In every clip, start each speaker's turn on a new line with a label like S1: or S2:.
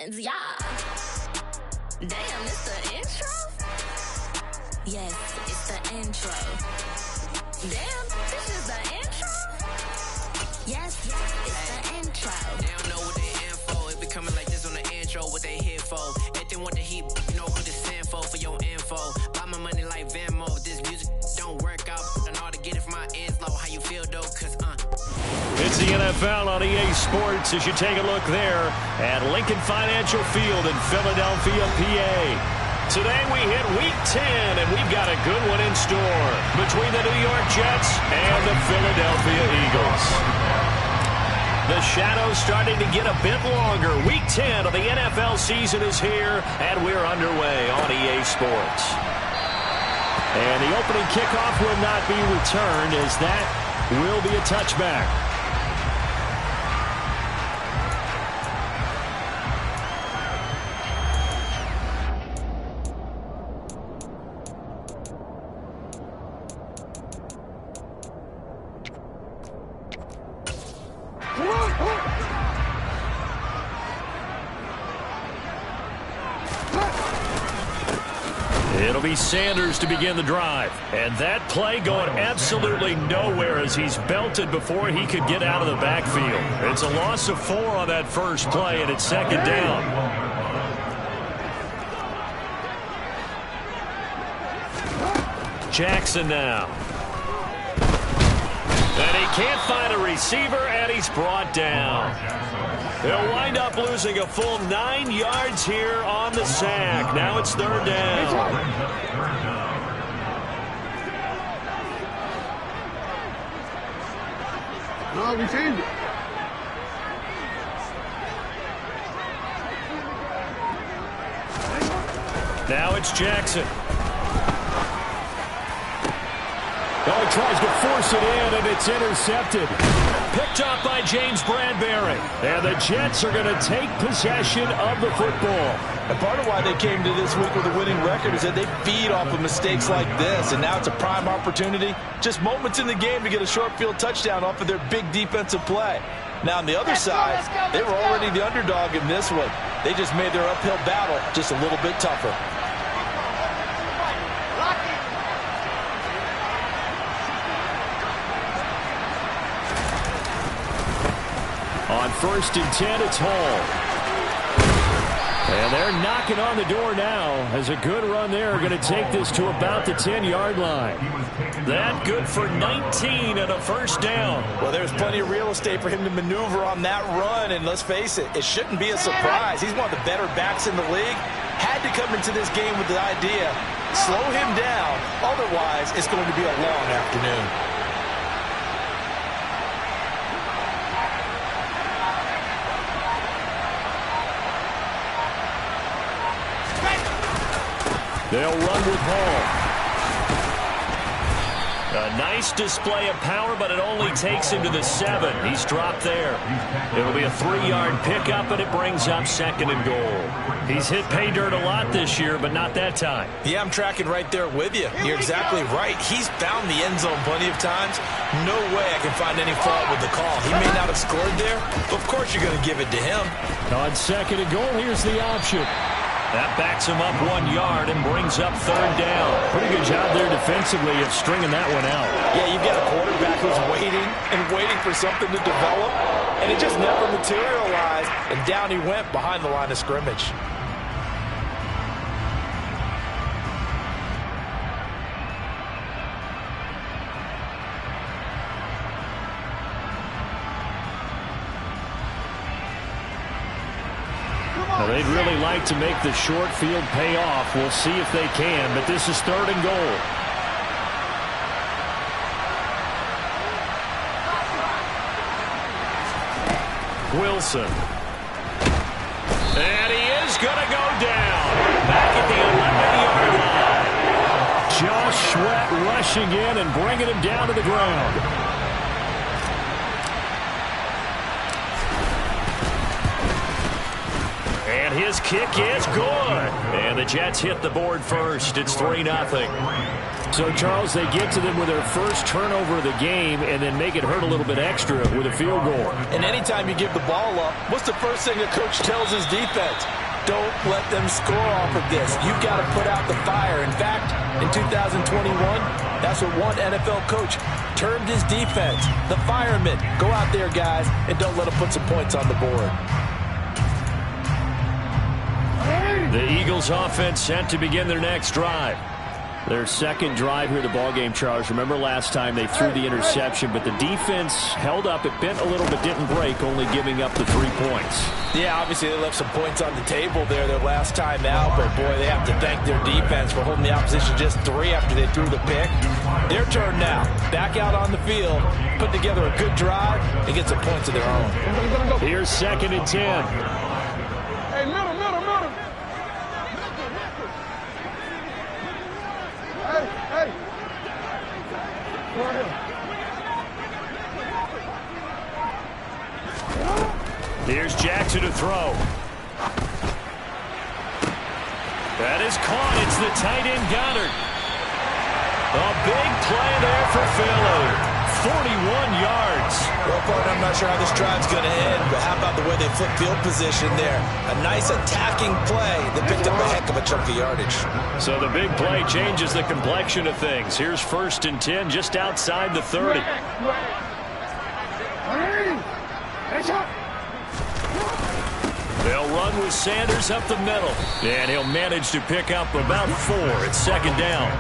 S1: friends, yeah. Damn, it's the intro? Yes, it's the intro. Damn, this is the intro? Yes, it's the intro.
S2: They don't know what they in for. It be coming like this on the intro, what they here for. If they want the heat, you know who to send for your info. Buy my money like Venmo. This music don't work out. I know how to get it from my ends low. How you feel though? Cause
S3: It's the NFL on EA Sports as you take a look there at Lincoln Financial Field in Philadelphia, PA. Today we hit Week 10, and we've got a good one in store between the New York Jets and the Philadelphia Eagles. The shadow's starting to get a bit longer. Week 10 of the NFL season is here, and we're underway on EA Sports. And the opening kickoff will not be returned, as that will be a touchback. It'll be Sanders to begin the drive. And that play going absolutely nowhere as he's belted before he could get out of the backfield. It's a loss of 4 on that first play, and it's second down. Jackson now. And he can't find a receiver, and he's brought down. They'll wind up losing a full 9 yards here on the sack. Now it's third down.
S4: No, we changed it.
S3: Now it's Jackson. Oh, he tries to force it in, and it's intercepted. Picked up by James Bradbury. And the Jets are going to take possession of the football.
S5: And part of why they came to this week with a winning record is that they feed off of mistakes like this. And now it's a prime opportunity. Just moments in the game to get a short field touchdown off of their big defensive play. Now on the other side, they were already the underdog in this one. They just made their uphill battle just a little bit tougher.
S3: On 1st and 10, it's Hall. And they're knocking on the door now as a good run there. Going to take this to about the 10-yard line. That good for 19 and a first down.
S5: Well, there's plenty of real estate for him to maneuver on that run. And let's face it, it shouldn't be a surprise. He's one of the better backs in the league. Had to come into this game with the idea, slow him down. Otherwise, it's going to be a long afternoon.
S3: They'll run with Hall. A nice display of power, but it only takes him to the 7. He's dropped there. It'll be a 3-yard pickup, and it brings up 2nd and goal. He's hit pay dirt a lot this year, but not that time.
S5: Yeah, I'm tracking right there with you. You're exactly right. He's found the end zone plenty of times. No way I can find any fault with the call. He may not have scored there, but of course you're going to give it to him.
S3: On 2nd and goal, here's the option. That backs him up 1 yard and brings up 3rd down. Pretty good job there defensively of stringing that one out.
S5: Yeah, you've got a quarterback who's waiting and waiting for something to develop, and it just never materialized, and down he went behind the line of scrimmage.
S3: Now, they'd really like to make the short field pay off. We'll see if they can, but this is 3rd and goal. Wilson. And he is going to go down. Back at the 11-yard line. Josh Sweat rushing in and bringing him down to the ground. And And his kick is good. And the Jets hit the board first. It's 3-0.
S4: So, Charles, they get to them with their first turnover of the game and then make it hurt a little bit extra with a field goal.
S5: And anytime you give the ball up, what's the first thing a coach tells his defense? Don't let them score off of this. You've got to put out the fire. In fact, in 2021, that's what one NFL coach termed his defense. The firemen. Go out there, guys, and don't let them put some points on the board.
S3: The Eagles offense set to begin their next drive.
S4: Their second drive here of the ballgame, Charles. Remember last time they threw the interception, but the defense held up. It bent a little but didn't break, only giving up the 3 points.
S5: Yeah, obviously they left some points on the table there their last time out, but boy, they have to thank their defense for holding the opposition just 3 after they threw the pick. Their turn now. Back out on the field, put together a good drive, and get some points of their own.
S3: Here's 2nd and 10.
S6: Hey, middle. Hey. Go ahead.
S3: Here's Jackson to throw. That is caught. It's the tight end Goddard. A big play there for Philly. 41 yards.
S5: Well, partner, I'm not sure how this drive's going to end, but how about the way they flip field position there? A nice attacking play that picked up a heck of a chunk of yardage.
S3: So the big play changes the complexion of things. Here's 1st and 10 just outside the 30. They'll run with Sanders up the middle, and he'll manage to pick up about 4. It's 2nd down.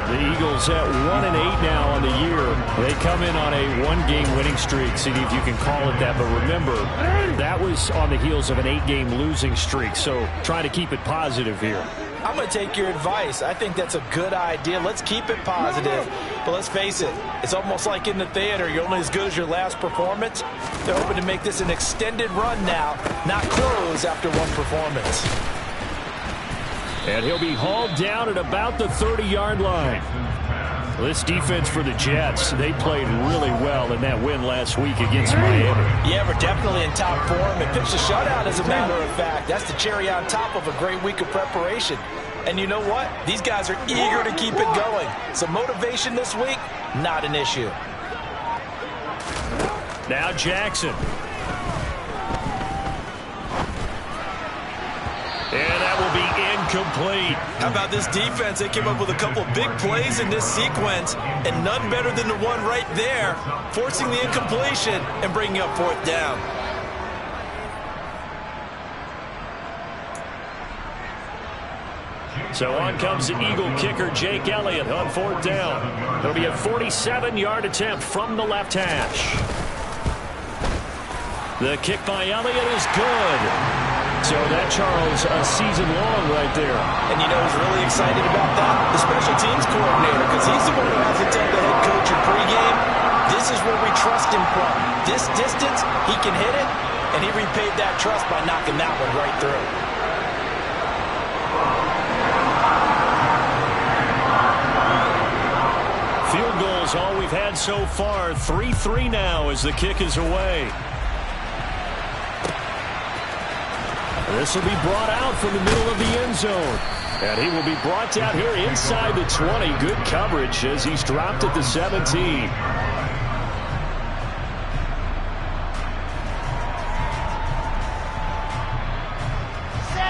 S4: The Eagles at 1-8 now on the year. They come in on a 1-game winning streak. See if you can call it that. But remember, that was on the heels of an 8-game losing streak. So try to keep it positive here.
S5: I'm going to take your advice. I think that's a good idea. Let's keep it positive. But let's face it, it's almost like in the theater. You're only as good as your last performance. They're hoping to make this an extended run now, not close after one performance.
S4: And he'll be hauled down at about the 30-yard line. This defense for the Jets, they played really well in that win last week against Miami.
S5: Yeah, we're definitely in top form. It pitched a shutout, as a matter of fact. That's the cherry on top of a great week of preparation. And you know what? These guys are eager to keep it going. So motivation this week, not an issue.
S3: Now Jackson. And that will be incomplete.
S5: How about this defense? They came up with a couple of big plays in this sequence, and none better than the one right there, forcing the incompletion and bringing up 4th down.
S3: So on comes the Eagle kicker, Jake Elliott, on 4th down. It'll be a 47-yard attempt from the left hash. The kick by Elliott is good. So that, Charles, a season long right there.
S5: And you know who's really excited about that? The special teams coordinator, because he's the one who has to tell the head coach in pregame, this is where we trust him from. This distance, he can hit it, and he repaid that trust by knocking that one right through.
S3: Field goals all we've had so far. 3-3 now as the kick is away. This will be brought out from the middle of the end zone. And he will be brought down here inside the 20. Good coverage as he's dropped at the 17.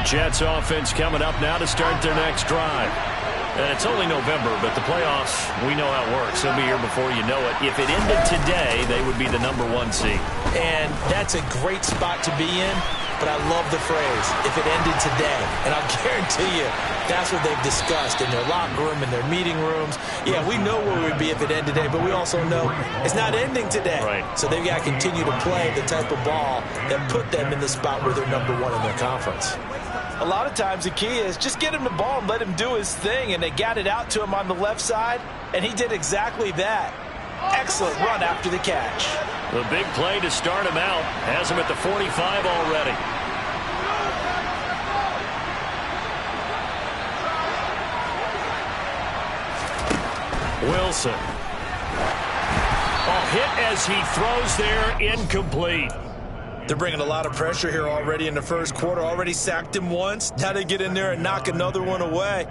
S3: Jets offense coming up now to start their next drive. And it's only November, but the playoffs, we know how it works. They'll be here before you know it. If it ended today, they would be the #1 seed.
S5: And that's a great spot to be in. But I love the phrase, if it ended today. And I'll guarantee you, that's what they've discussed in their locker room, in their meeting rooms. Yeah, we know where we'd be if it ended today, but we also know it's not ending today.
S3: Right.
S5: So they've got to continue to play the type of ball that put them in the spot where they're #1 in their conference. A lot of times the key is just get him the ball and let him do his thing, and they got it out to him on the left side, and he did exactly that. Excellent run after the catch.
S3: The big play to start him out has him at the 45 already. Wilson. Oh, hit as he throws there, incomplete.
S5: They're bringing a lot of pressure here already in the first quarter. Already sacked him once. Now they get in there and knock another one away.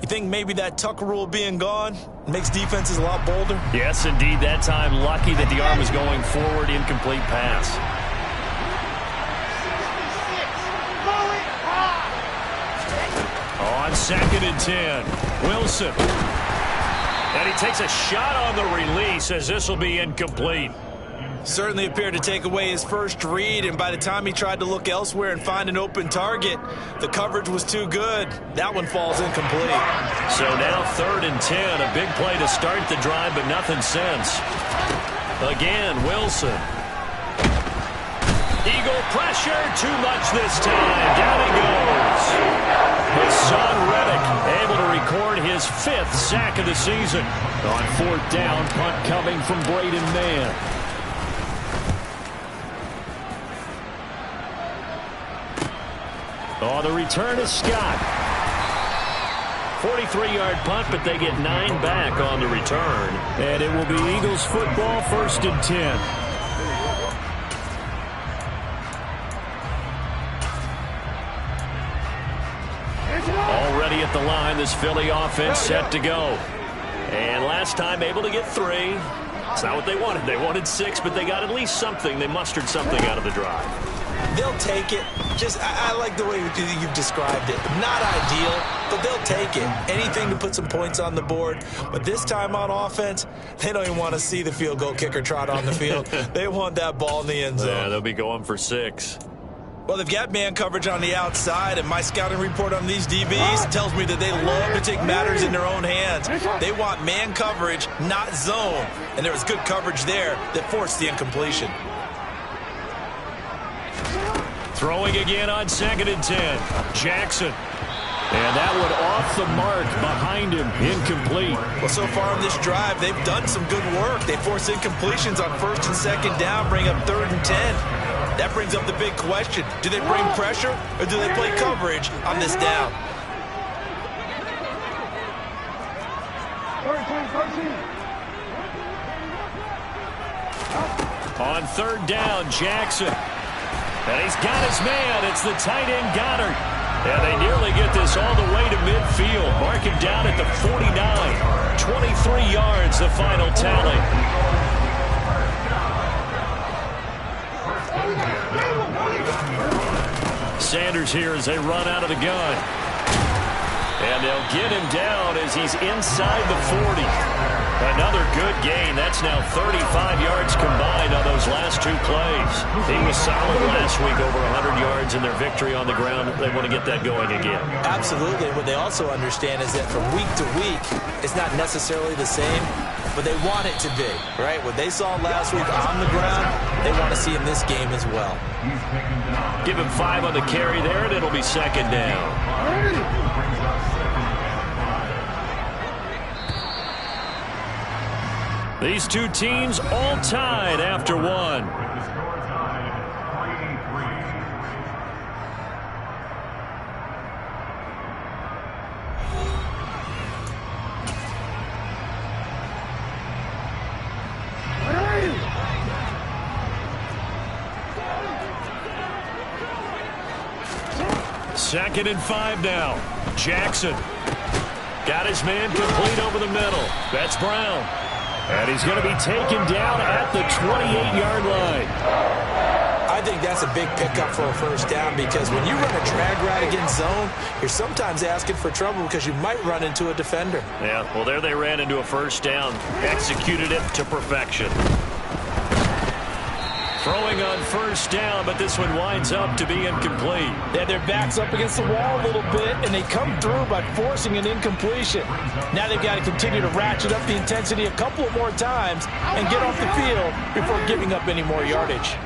S5: You think maybe that Tucker rule being gone makes defenses a lot bolder?
S3: Yes, indeed. That time, lucky that the arm was going forward. Incomplete pass. On 2nd and 10, Wilson. And he takes a shot on the release as this will be incomplete.
S5: Certainly appeared to take away his first read, and by the time he tried to look elsewhere and find an open target, the coverage was too good. That one falls incomplete.
S3: So now 3rd and 10, a big play to start the drive, but nothing since. Again, Wilson. Eagle pressure, too much this time. Down he goes. Hassan Reddick able to record his 5th sack of the season. On 4th down, punt coming from Braden Mann. Oh, the return is Scott. 43-yard punt, but they get 9 back on the return. And it will be Eagles football, 1st and 10. Already at the line, this Philly offense set to go. And last time able to get 3. It's not what they wanted. They wanted 6, but they got at least something. They mustered something out of the drive.
S5: They'll take it. I like the way you've described it. Not ideal, but they'll take it. Anything to put some points on the board. But this time on offense, they don't even want to see the field goal kicker trot on the field. They want that ball in the end zone.
S3: Yeah, they'll be going for 6.
S5: Well, they've got man coverage on the outside, and my scouting report on these DBs tells me that they love to take matters in their own hands. They want man coverage, not zone. And there was good coverage there that forced the incompletion.
S3: Throwing again on 2nd and 10. Jackson. And that one off the mark behind him. Incomplete.
S5: Well, so far on this drive, they've done some good work. They force incompletions on 1st and 2nd down, bring up 3rd and 10. That brings up the big question. Do they bring pressure or do they play coverage on this down?
S3: On 3rd down, Jackson. And he's got his man. It's the tight end, Goddard. And they nearly get this all the way to midfield. Mark him down at the 49. 23 yards, the final tally. Sanders here as they run out of the gun. And they'll get him down as he's inside the 40. Another good gain. That's now 35 yards combined on those last 2 plays. He was solid last week, over 100 yards in their victory on the ground. They want to get that going again.
S5: Absolutely. What they also understand is that from week to week, it's not necessarily the same, but they want it to be, right? What they saw last week on the ground, they want to see in this game as well.
S3: Give him 5 on the carry there, and it'll be 2nd down. These two teams all tied after 1. Second and 5 now. Jackson got his man complete over the middle. That's Brown. And he's going to be taken down at the 28-yard line.
S5: I think that's a big pickup for a 1st down, because when you run a drag route against zone, you're sometimes asking for trouble because you might run into a defender.
S3: Yeah, well, there they ran into a 1st down. Executed it to perfection. Throwing on 1st down, but this one winds up to be incomplete.
S5: They had their backs up against the wall a little bit, and they come through by forcing an incompletion. Now they've got to continue to ratchet up the intensity a couple of more times and get off the field before giving up any more yardage.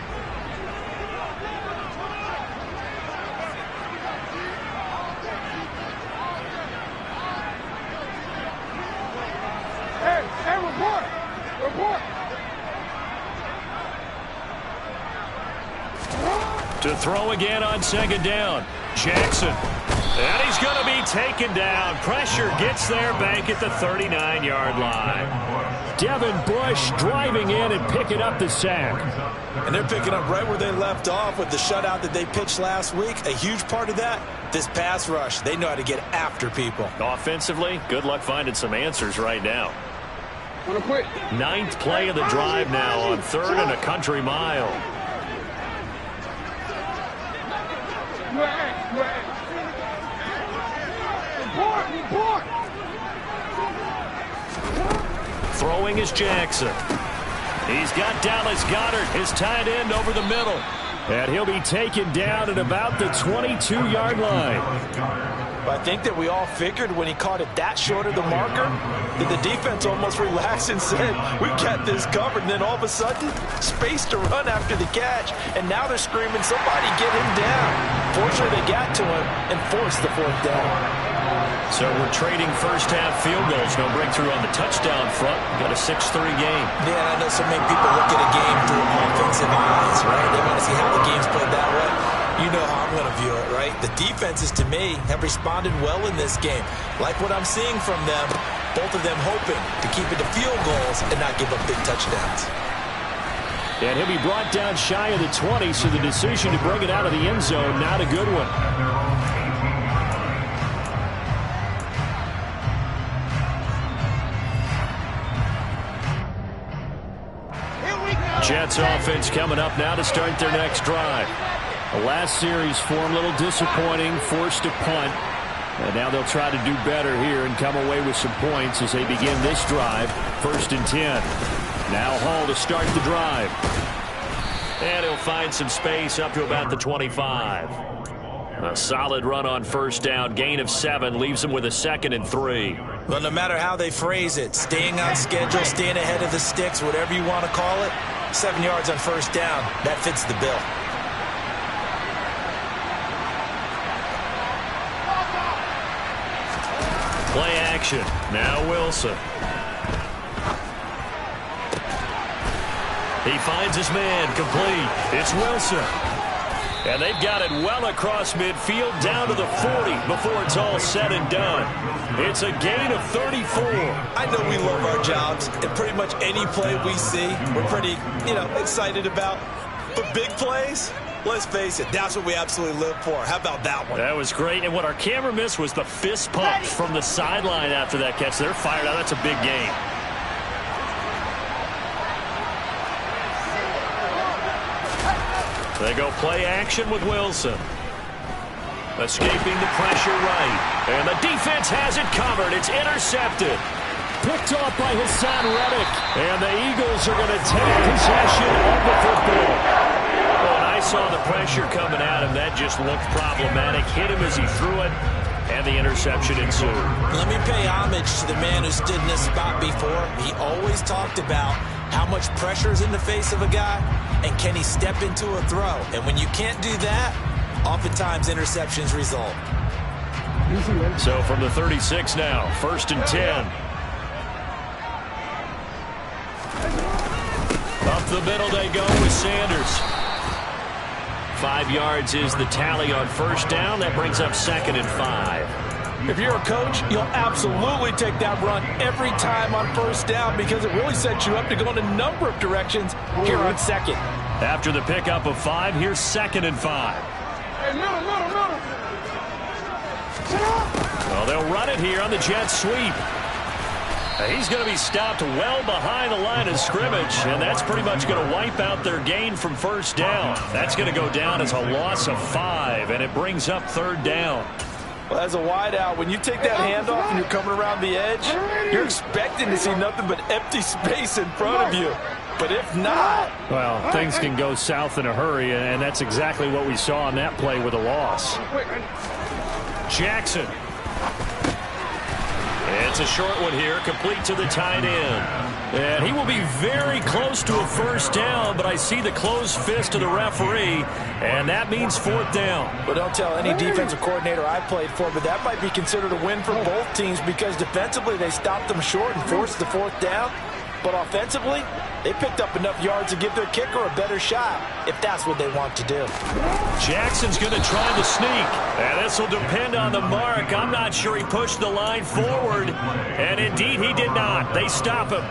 S6: Hey, report! Report!
S3: To throw again on second down. Jackson. And he's going to be taken down. Pressure gets there back at the 39-yard line. Devin Bush driving in and picking up the sack.
S5: And they're picking up right where they left off with the shutout that they pitched last week. A huge part of that, this pass rush. They know how to get after people.
S3: Offensively, good luck finding some answers right now. Ninth play of the drive now on 3rd and a country mile. Throwing is Jackson. He's got Dallas Goedert, his tight end, over the middle. And he'll be taken down at about the 22-yard line.
S5: But I think that we all figured when he caught it that short of the marker that the defense almost relaxed and said, we got this covered. And then all of a sudden, space to run after the catch. And now they're screaming, somebody get him down. Fortunately, they got to him and forced the 4th down.
S3: So we're trading first-half field goals. No breakthrough on the touchdown front. Got a 6-3 game.
S5: Yeah, I know so many people look at a game through offensive eyes, right? They want to see how the game's played that way. You know how I'm going to view it, right? The defenses, to me, have responded well in this game. Like what I'm seeing from them, both of them hoping to keep it to field goals and not give up big touchdowns.
S3: And he'll be brought down shy of the 20, so the decision to bring it out of the end zone, not a good one. Jets offense coming up now to start their next drive. The last series for them a little disappointing, forced a punt. And now they'll try to do better here and come away with some points as they begin this drive. 1st and 10. Now Hall to start the drive. And he'll find some space up to about the 25. A solid run on 1st down. Gain of 7 leaves them with a 2nd and 3.
S5: Well, no matter how they phrase it, staying on schedule, staying ahead of the sticks, whatever you want to call it, 7 yards on 1st down, that fits the bill.
S3: Play action. Now Wilson. He finds his man, complete. It's Wilson. And they've got it well across midfield down to the 40 before it's all said and done. It's a gain of 34.
S5: I know we love our jobs, and pretty much any play we see, we're pretty, excited about. But big plays, let's face it, that's what we absolutely live for. How about that one?
S3: That was great. And what our camera missed was the fist pump from the sideline after that catch. They're fired out. That's a big game. They go play action with Wilson. Escaping the pressure right. And the defense has it covered. It's intercepted. Picked off by Hassan Reddick. And the Eagles are going to take possession of the football. Well, and I saw the pressure coming at him. That just looked problematic. Hit him as he threw it. And the interception ensued.
S5: Let me pay homage to the man who stood in this spot before. He always talked about how much pressure is in the face of a guy, and can he step into a throw? And when you can't do that, oftentimes interceptions result.
S3: So from the 36 now, 1st and 10. Up the middle they go with Sanders. 5 yards is the tally on 1st down. That brings up 2nd and 5.
S5: If you're a coach, you'll absolutely take that run every time on 1st down because it really sets you up to go in a number of directions here on 2nd.
S3: After the pickup of 5, here's 2nd and 5.
S6: Hey, middle.
S3: Well, they'll run it here on the Jets sweep. He's going to be stopped well behind the line of scrimmage, and that's pretty much going to wipe out their gain from 1st down. That's going to go down as a loss of 5, and it brings up 3rd down.
S5: Well, as a wideout, when you take that handoff and you're coming around the edge, you're expecting to see nothing but empty space in front of you. But if not...
S3: Well, things can go south in a hurry, and that's exactly what we saw on that play with a loss. Jackson. It's a short one here, complete to the tight end. And he will be very close to a 1st down, but I see the closed fist of the referee, and that means 4th down.
S5: But don't tell any defensive coordinator I played for, but that might be considered a win for both teams because defensively they stopped them short and forced the 4th down. But offensively, they picked up enough yards to give their kicker a better shot, if that's what they want to do.
S3: Jackson's going to try the sneak. And this will depend on the mark. I'm not sure he pushed the line forward. And indeed, he did not. They stop him.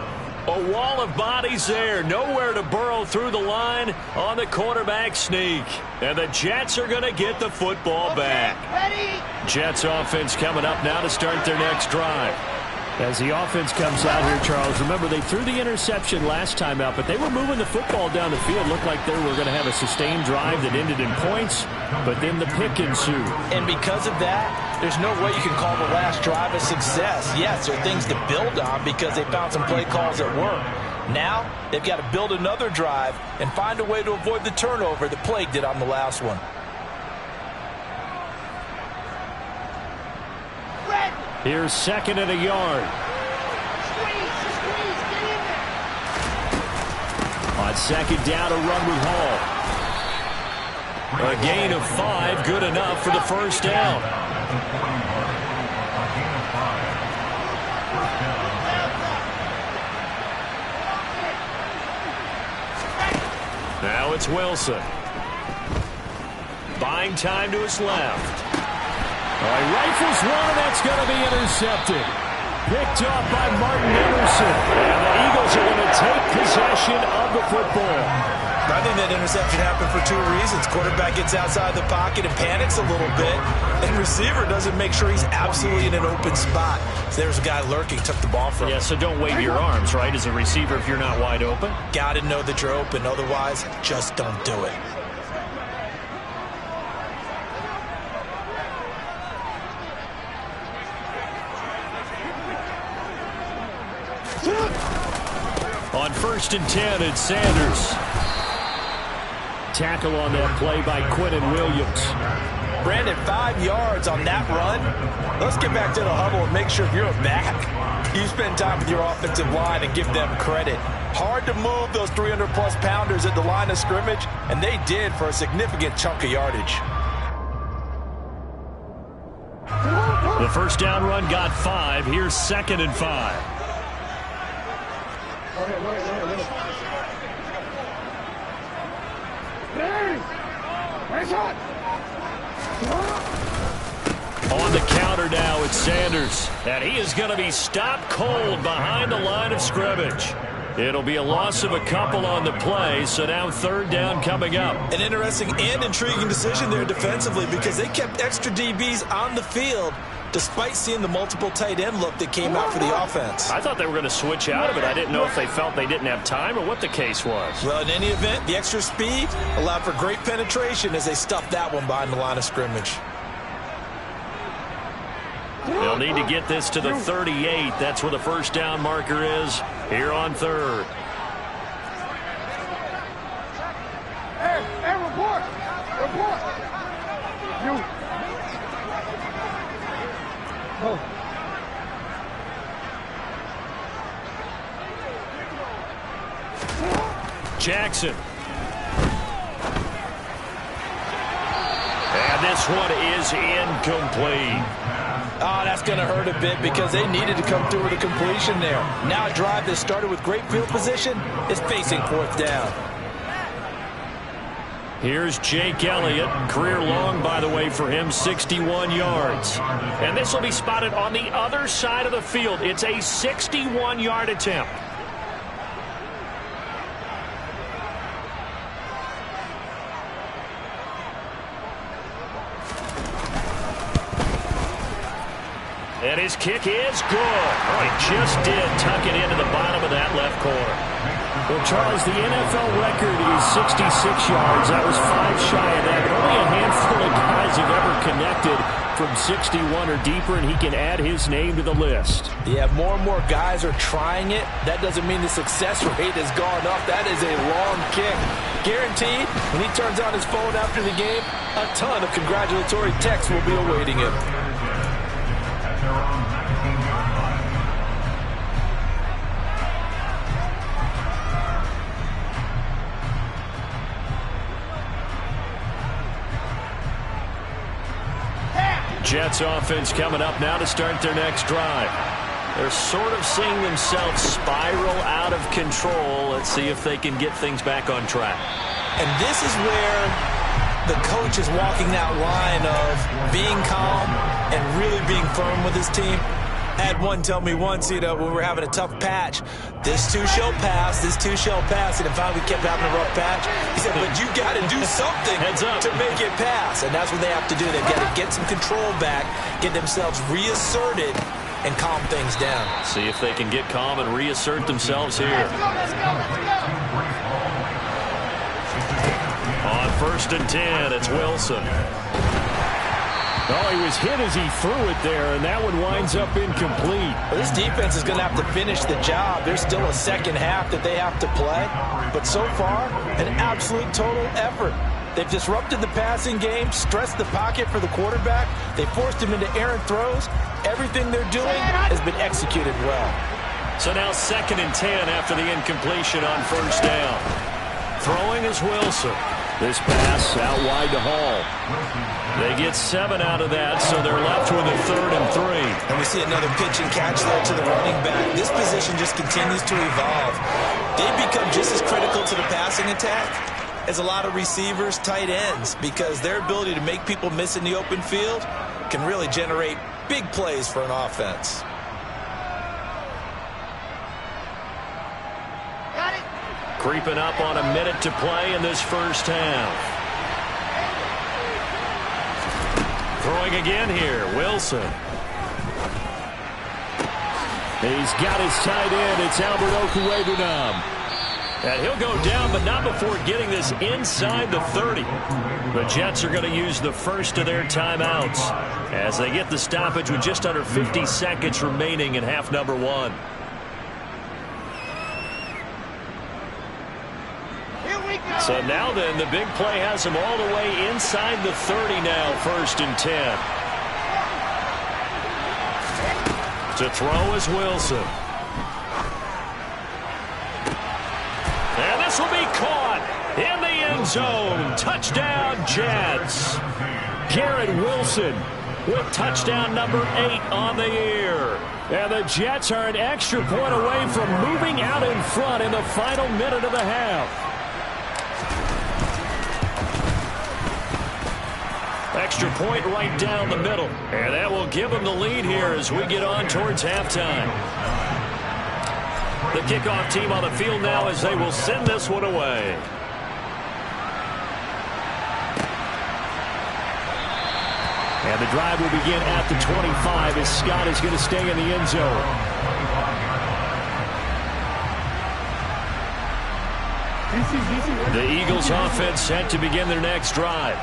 S3: A wall of bodies there. Nowhere to burrow through the line on the quarterback sneak. And the Jets are going to get the football back. Jets offense coming up now to start their next drive. As the offense comes out here, Charles, remember they threw the interception last time out, but they were moving the football down the field. Looked like they were going to have a sustained drive that ended in points, but then the pick ensued.
S5: And because of that, there's no way you can call the last drive a success. Yes, there are things to build on because they found some play calls that work. Now, they've got to build another drive and find a way to avoid the turnover that plagued it on the last one.
S3: Here's second and a yard. On second down, a run with Hall. A gain of 5, good enough for the first down. Now it's Wilson. Buying time to his left. He rifles one, and that's going to be intercepted. Picked off by Martin Emerson. And the Eagles are going to take possession of the football.
S5: I think that interception happened for two reasons. Quarterback gets outside the pocket and panics a little bit, and receiver doesn't make sure he's absolutely in an open spot. So there's a guy lurking, took the ball from him.
S3: Yeah, so don't wave your arms, right, as a receiver if you're not wide open?
S5: Got to know that you're open. Otherwise, just don't do it.
S3: On 1st and 10, it's Sanders. Tackle on that play by Quinnen Williams.
S5: Brandon, 5 yards on that run. Let's get back to the huddle and make sure you're back. You spend time with your offensive line and give them credit. Hard to move those 300-plus pounders at the line of scrimmage, and they did for a significant chunk of yardage.
S3: The first down run got 5. Here's 2nd and 5. On the counter now, it's Sanders. And he is going to be stopped cold behind the line of scrimmage. It'll be a loss of a couple on the play, so now 3rd down coming up.
S5: An interesting and intriguing decision there defensively because they kept extra DBs on the field despite seeing the multiple tight end look that came out for the offense.
S3: I thought they were going to switch out of it. I didn't know if they felt they didn't have time or what the case was.
S5: Well, in any event, the extra speed allowed for great penetration as they stuffed that one behind the line of scrimmage.
S3: They'll need to get this to the 38. That's where the first down marker is here on 3rd.
S6: Hey, report! Report! You. Oh.
S3: Jackson. And this one is incomplete.
S5: Oh, that's going to hurt a bit because they needed to come through with a completion there. Now a drive that started with great field position is facing 4th down.
S3: Here's Jake Elliott. Career long, by the way, for him, 61 yards. And this will be spotted on the other side of the field. It's a 61-yard attempt. And his kick is good. Oh, he just did tuck it into the bottom of that left corner. Well, Charles, the NFL record is 66 yards. That was 5 shy of that. Only a handful of guys have ever connected from 61 or deeper, and he can add his name to the list.
S5: Yeah, more and more guys are trying it. That doesn't mean the success rate has gone up. That is a long kick. Guaranteed, when he turns on his phone after the game, a ton of congratulatory texts will be awaiting him.
S3: Jets offense coming up now to start their next drive. They're sort of seeing themselves spiral out of control. Let's see if they can get things back on track.
S5: And this is where the coach is walking that line of being calm and really being firm with his team. I had one tell me once, when we were having a tough patch, this too shall pass, this too shall pass, and finally we kept having a rough patch. He said, but you got to do something to make it pass, and that's what they have to do. They've got to get some control back, get themselves reasserted, and calm things down.
S3: See if they can get calm and reassert themselves here.
S6: Let's go.
S3: On 1st and 10, it's Wilson.
S4: Oh, he was hit as he threw it there, and that one winds up incomplete.
S5: Well, this defense is going to have to finish the job. There's still a second half that they have to play. But so far, an absolute total effort. They've disrupted the passing game, stressed the pocket for the quarterback. They forced him into errant throws. Everything they're doing has been executed well.
S3: So now 2nd and 10 after the incompletion on 1st down. Throwing is Wilson.
S4: This pass out wide to Hall.
S3: They get 7 out of that, so they're left with a 3rd and 3.
S5: And we see another pitch and catch there to the running back. This position just continues to evolve. They become just as critical to the passing attack as a lot of receivers, tight ends, because their ability to make people miss in the open field can really generate big plays for an offense.
S3: Creeping up on a minute to play in this 1st half. Throwing again here, Wilson.
S4: He's got his tight end. It's Albert Okwuegbunam.
S3: And he'll go down, but not before getting this inside the 30. The Jets are going to use the first of their timeouts as they get the stoppage with just under 50 seconds remaining in half number 1. So now then, the big play has him all the way inside the 30 now, 1st and 10. To throw is Wilson. And this will be caught in the end zone. Touchdown, Jets.
S4: Garrett Wilson with touchdown number 8 on the year. And the Jets are an extra point away from moving out in front in the final minute of the half.
S3: Extra point right down the middle. And that will give them the lead here as we get on towards halftime. The kickoff team on the field now as they will send this one away.
S4: And the drive will begin at the 25 as Scott is going to stay in the end zone.
S3: The Eagles offense set to begin their next drive.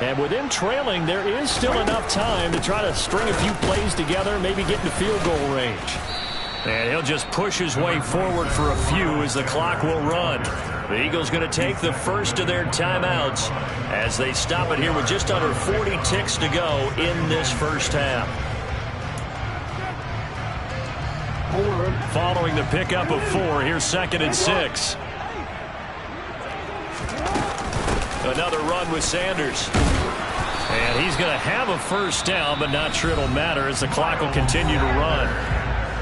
S4: And with them trailing, there is still enough time to try to string a few plays together, maybe get into field goal range.
S3: And he'll just push his way forward for a few as the clock will run. The Eagles going to take the first of their timeouts as they stop it here with just under 40 ticks to go in this 1st half. Following the pickup of 4, here's 2nd and 6. Another run with Sanders. And he's going to have a 1st down, but not sure it'll matter as the clock will continue to run.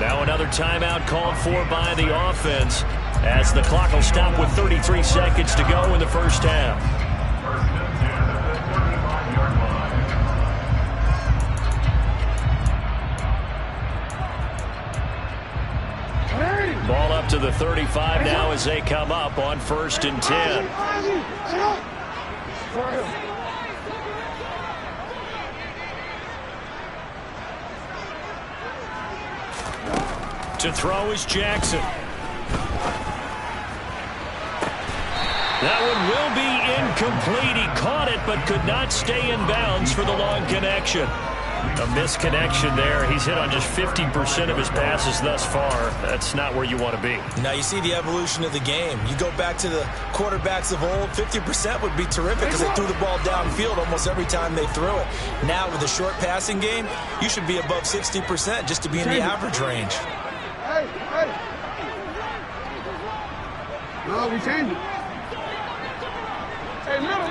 S3: Now another timeout called for by the offense as the clock will stop with 33 seconds to go in the 1st half. Ball up to the 35 now as they come up on 1st and 10. To throw is Jackson. That one will be incomplete. He caught it but could not stay in bounds for the long connection. A misconnection there. He's hit on just 50% of his passes thus far. That's not where you want to be.
S5: Now you see the evolution of the game. You go back to the quarterbacks of old, 50% would be terrific because they threw the ball downfield almost every time they threw it. Now with a short passing game, you should be above 60% just to be in the average range.
S6: Hey. No, we changed it. Hey, middle.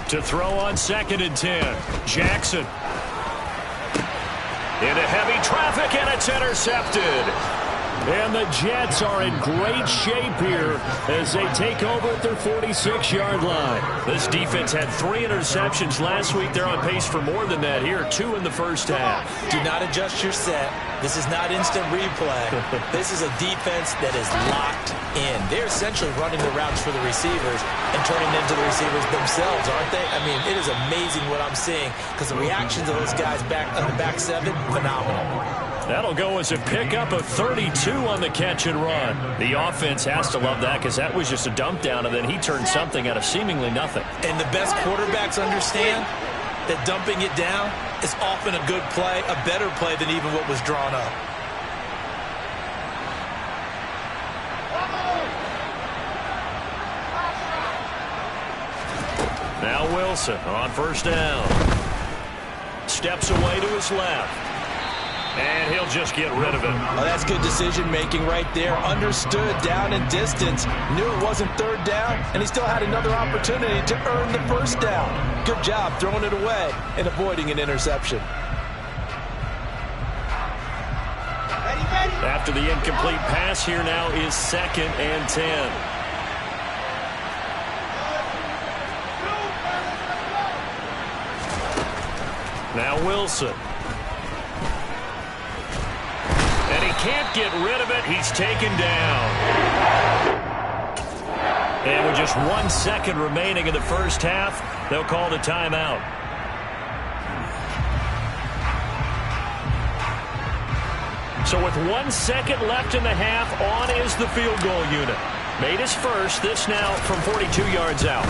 S3: To throw on 2nd and 10. Jackson. Into heavy traffic, and it's intercepted. And the Jets are in great shape here as they take over at their 46-yard line. This defense had 3 interceptions last week. They're on pace for more than that here, 2 in the first half.
S5: Do not adjust your set. This is not instant replay. This is a defense that is locked in. They're essentially running the routes for the receivers and turning them into the receivers themselves, aren't they? I mean, it is amazing what I'm seeing because the reactions of those guys back on the back 7, phenomenal.
S3: That'll go as a pickup of 32 on the catch and run. The offense has to love that because that was just a dump down, and then he turned something out of seemingly nothing.
S5: And the best quarterbacks understand that dumping it down is often a good play, a better play than even what was drawn up.
S3: Now Wilson on first down. Steps away to his left. And he'll just get rid of it.
S5: Oh, that's good decision-making right there. Understood down and distance. Knew it wasn't 3rd down, and he still had another opportunity to earn the 1st down. Good job throwing it away and avoiding an interception.
S3: After the incomplete pass, here now is 2nd and 10. Now Wilson. And he can't get rid of it. He's taken down. And with just 1 second remaining in the first half, they'll call the timeout. So with 1 second left in the half, on is the field goal unit. Made his first, this now from 42 yards out.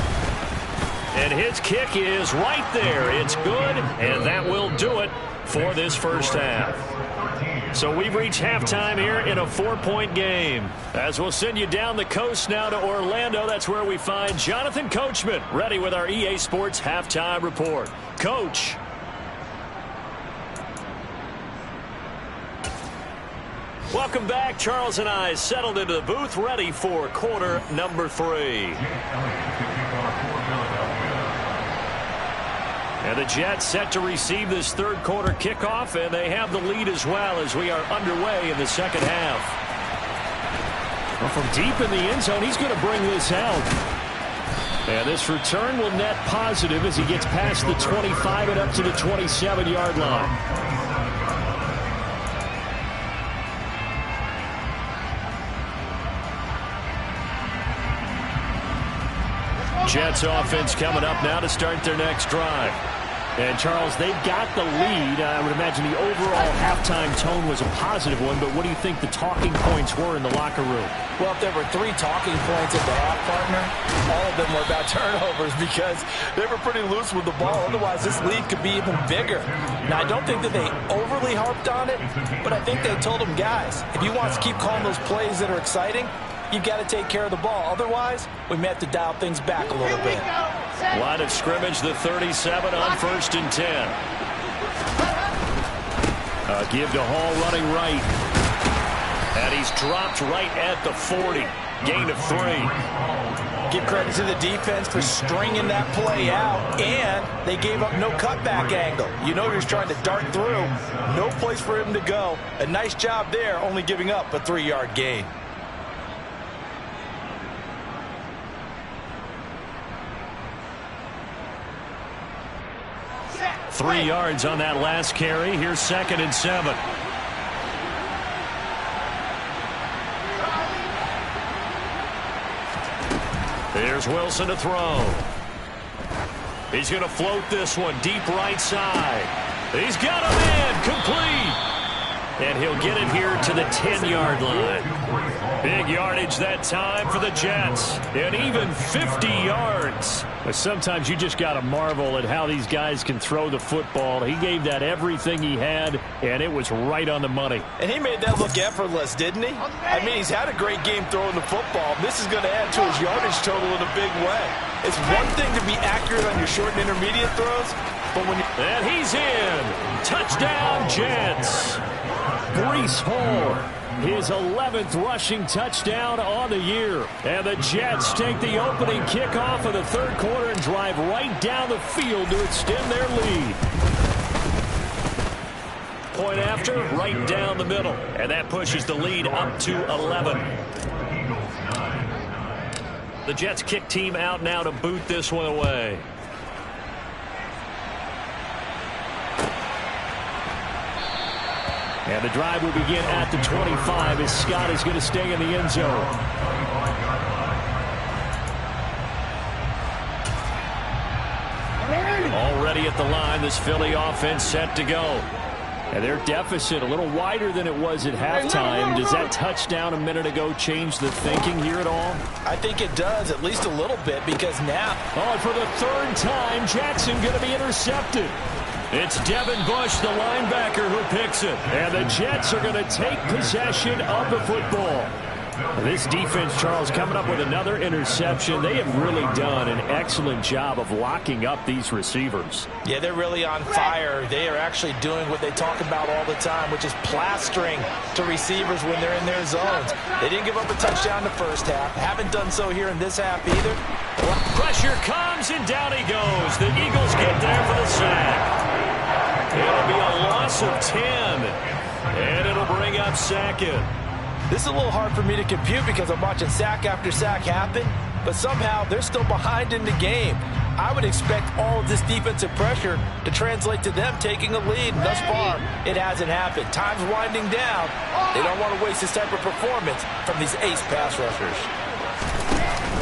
S3: And his kick is right there. It's good, and that will do it for this first half. So we've reached halftime here in a 4-point game. As we'll send you down the coast now to Orlando, that's where we find Jonathan Coachman, ready with our EA Sports Halftime Report. Coach. Welcome back. Charles and I settled into the booth, ready for quarter number 3. And the Jets set to receive this 3rd quarter kickoff, and they have the lead as well as we are underway in the second half. Well, from deep in the end zone, he's going to bring this out. And this return will net positive as he gets past the 25 and up to the 27-yard line. Jets offense coming up now to start their next drive. And, Charles, they've got the lead. I would imagine the overall halftime tone was a positive one, but what do you think the talking points were in the locker room?
S5: Well, if there were 3 talking points at the half, partner, all of them were about turnovers because they were pretty loose with the ball. Otherwise, this lead could be even bigger. Now, I don't think that they overly harped on it, but I think they told them, guys, if you want to keep calling those plays that are exciting, you've got to take care of the ball. Otherwise, we may have to dial things back a little bit.
S3: Line of scrimmage, the 37 on 1st and 10. Give to Hall running right. And he's dropped right at the 40. Gain of 3.
S5: Give credit to the defense for stringing that play out, and they gave up no cutback angle. You know he was trying to dart through. No place for him to go. A nice job there, only giving up a 3-yard gain.
S3: 3 yards on that last carry. Here's 2nd and 7. Here's Wilson to throw. He's going to float this one deep right side. He's got him in. Complete. And he'll get it here to the 10-yard line. Big yardage that time for the Jets. And even 50 yards. But sometimes you just got to marvel at how these guys can throw the football. He gave that everything he had, and it was right on the money.
S5: And he made that look effortless, didn't he? I mean, he's had a great game throwing the football. This is going to add to his yardage total in a big way. It's one thing to be accurate on your short and intermediate throws, but when you...
S3: And he's in. Touchdown, Jets.
S4: Breece Hall, his 11th rushing touchdown on the year. And the Jets take the opening kickoff of the third quarter and drive right down the field to extend their lead. Point after, right down the middle. And that pushes the lead up to 11. The Jets kick team out now to boot this one away. And the drive will begin at the 25 as Scott is going to stay in the end zone. Already at the line, this Philly offense set to go. And their deficit a little wider than it was at halftime. Does that touchdown a minute ago change the thinking here at all?
S5: I think it does, at least a little bit, because now...
S4: Oh, and for the third time, Jackson going to be intercepted. It's Devin Bush, the linebacker, who picks it. And the Jets are going to take possession of the football. This defense, Charles, coming up with another interception. They have really done an excellent job of locking up these receivers.
S5: Yeah, they're really on fire. They are actually doing what they talk about all the time, which is plastering to receivers when they're in their zones. They didn't give up a touchdown in the first half. Haven't done so here in this half either.
S4: Pressure comes, and down he goes. The Eagles get there for the sack. It'll be a loss of 10, and it'll bring up Sackett.
S5: This is a little hard for me to compute because I'm watching sack after sack happen, but somehow they're still behind in the game. I would expect all of this defensive pressure to translate to them taking a lead, and thus far, it hasn't happened. Time's winding down. They don't want to waste this type of performance from these ace pass rushers.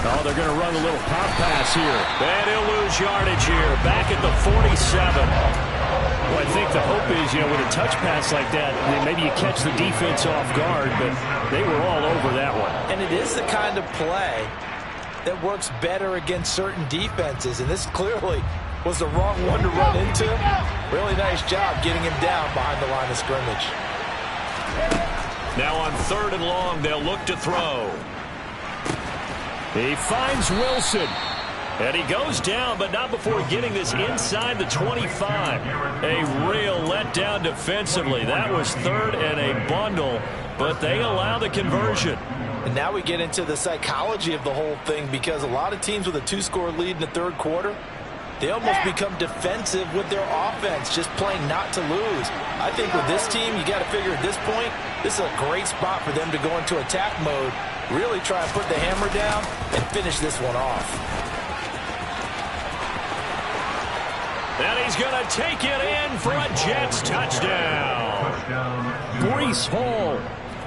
S4: Oh, they're going to run a little pop pass here. And he'll lose yardage here. Back at the 47. Well, I think the hope is, with a touch pass like that, maybe you catch the defense off guard, but they were all over that one.
S5: And it is the kind of play that works better against certain defenses, and this clearly was the wrong one to run into. Really nice job getting him down behind the line of scrimmage.
S4: Now on 3rd and long, they'll look to throw. He finds Wilson. And he goes down, but not before getting this inside the 25. A real letdown defensively. That was 3rd and a bundle, but they allow the conversion.
S5: And now we get into the psychology of the whole thing, because a lot of teams with a 2-score lead in the third quarter, they almost become defensive with their offense, just playing not to lose. I think with this team, you got to figure at this point, this is a great spot for them to go into attack mode, really try and put the hammer down and finish this one off.
S4: And he's going to take it in for a Jets touchdown. Breece Hall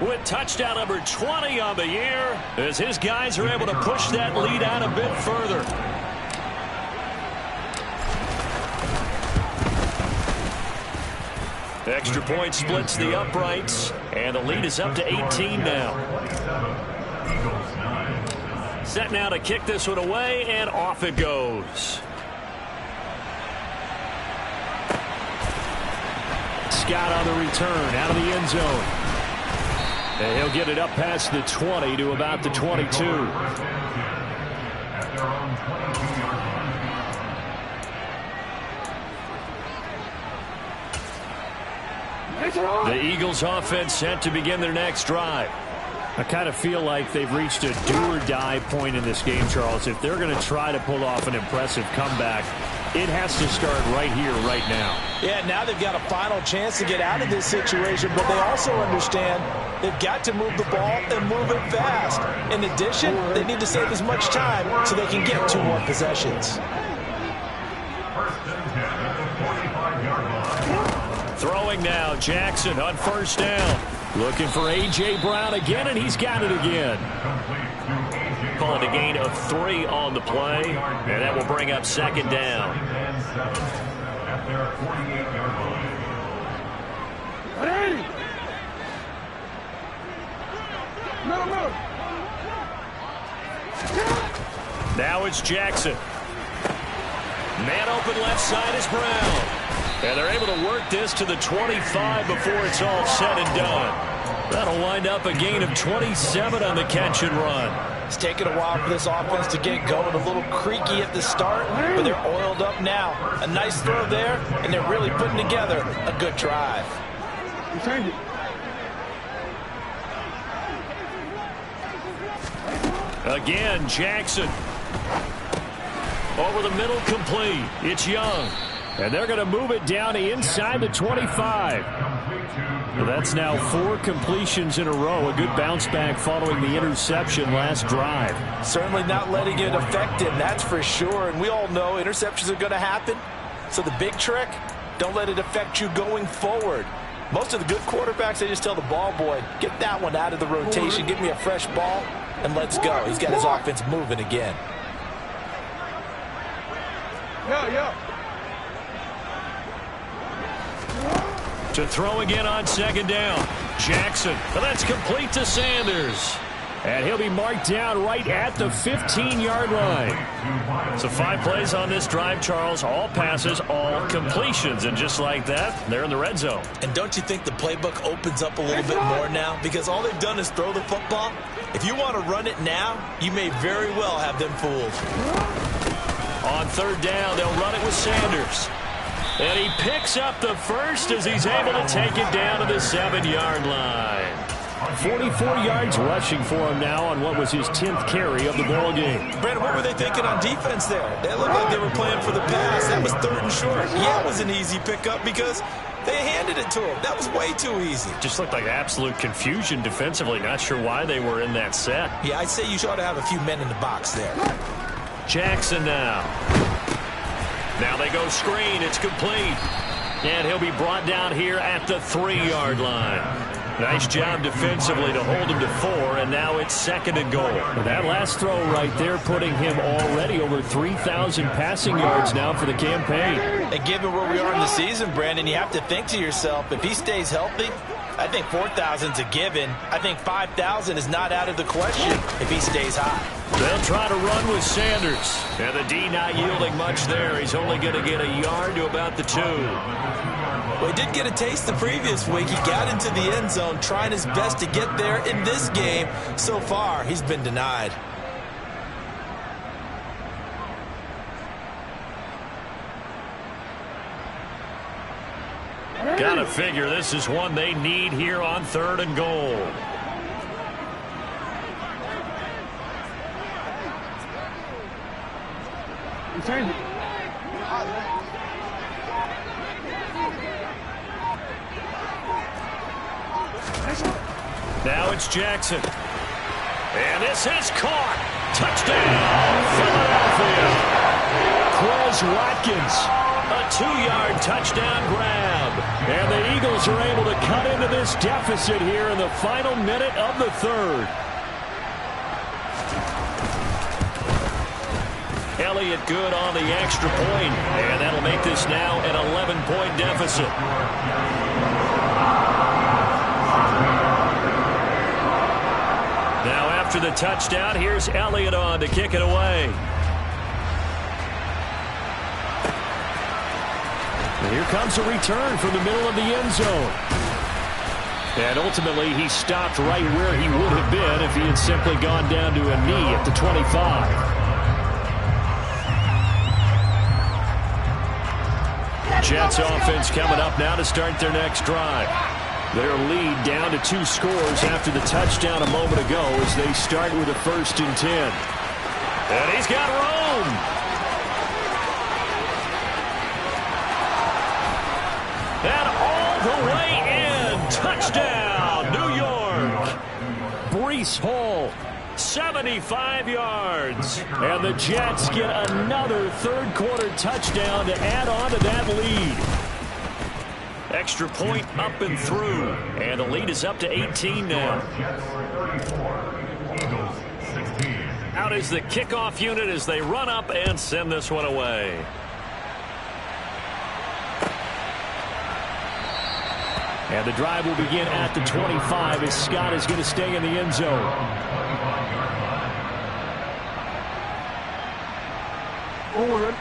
S4: with touchdown number 20 on the year, as his guys are able to push that lead out a bit further. Extra point splits the uprights, and the lead is up to 18 now. Set now to kick this one away, and off it goes. Scott on the return out of the end zone. And he'll get it up past the 20 to about the 22. The Eagles offense set to begin their next drive. I kind of feel like they've reached a do-or-die point in this game, Charles. If they're going to try to pull off an impressive comeback, it has to start right here, right now.
S5: Yeah, now they've got a final chance to get out of this situation, but they also understand they've got to move the ball and move it fast. In addition, they need to save as much time so they can get 2 more possessions.
S4: Throwing now, Jackson on 1st down. Looking for A.J. Brown again, and he's got it again. Calling a gain of 3 on the play, and that will bring up 2nd down. Now it's Jackson. Man open left side is Brown. And they're able to work this to the 25 before it's all said and done. That'll wind up a gain of 27 on the catch and run.
S5: It's taken a while for this offense to get going. A little creaky at the start, but they're oiled up now. A nice throw there, and they're really putting together a good drive.
S3: Again, Jackson. Over the middle, complete. It's Young. And they're going to move it down inside the 25. That's now 4 completions in a row. A good bounce back following the interception last drive.
S5: Certainly not letting it affect him, that's for sure. And we all know interceptions are going to happen. So the big trick, don't let it affect you going forward. Most of the good quarterbacks, they just tell the ball boy, get that one out of the rotation, give me a fresh ball, and let's go. He's got his offense moving again.
S6: Yeah.
S3: To throw again on second down. Jackson. But that's complete to Sanders. And he'll be marked down right at the 15-yard line. So 5 plays on this drive, Charles. All passes, all completions. And just like that, they're in the red zone.
S5: And don't you think the playbook opens up a little bit more now? Because all they've done is throw the football. If you want to run it now, you may very well have them fooled.
S3: On third down, they'll run it with Sanders. And he picks up the first as he's able to take it down to the 7-yard line. 44 yards rushing for him now on what was his 10th carry of the ball game.
S5: Brandon, what were they thinking on defense there? They looked like they were playing for the pass. That was 3rd and short. Yeah, it was an easy pickup because they handed it to him. That was way too easy.
S3: Just looked like absolute confusion defensively. Not sure why they were in that set.
S5: Yeah, I'd say you ought to have a few men in the box there.
S3: Jackson now. Now they go screen. It's complete. And he'll be brought down here at the 3-yard line. Nice job defensively to hold him to 4, and now it's 2nd and goal. That last throw right there putting him already over 3,000 passing yards now for the campaign.
S5: And given where we are in the season, Brandon, you have to think to yourself, if he stays healthy, I think 4,000's a given. I think 5,000 is not out of the question if he stays high.
S3: They'll try to run with Sanders. And the D not yielding much there. He's only going to get a yard to about the 2.
S5: Well, he did get a taste the previous week. He got into the end zone trying his best to get there in this game. So far, he's been denied.
S3: Gotta figure this is one they need here on 3rd and goal.
S6: Change it.
S3: Now it's Jackson. And this is caught. Touchdown, Philadelphia. Quez Watkins. A 2-yard touchdown grab. And the Eagles are able to cut into this deficit here in the final minute of the 3rd. Elliott good on the extra point. And that'll make this now an 11-point deficit. Now after the touchdown, here's Elliott on to kick it away. And here comes a return from the middle of the end zone. And ultimately, he stopped right where he would have been if he had simply gone down to a knee at the 25. Jets offense coming up now to start their next drive. Their lead down to 2 scores after the touchdown a moment ago as they start with a 1st and 10. And he's got room. And all the way in. Touchdown, New York. Breece Hall, 75 yards. And the Jets get another 3rd quarter touchdown to add on to that lead. Extra point up and through. And the lead is up to 18 now. Out is the kickoff unit as they run up and send this one away. And the drive will begin at the 25 as Scott is going to stay in the end zone.
S6: Forward.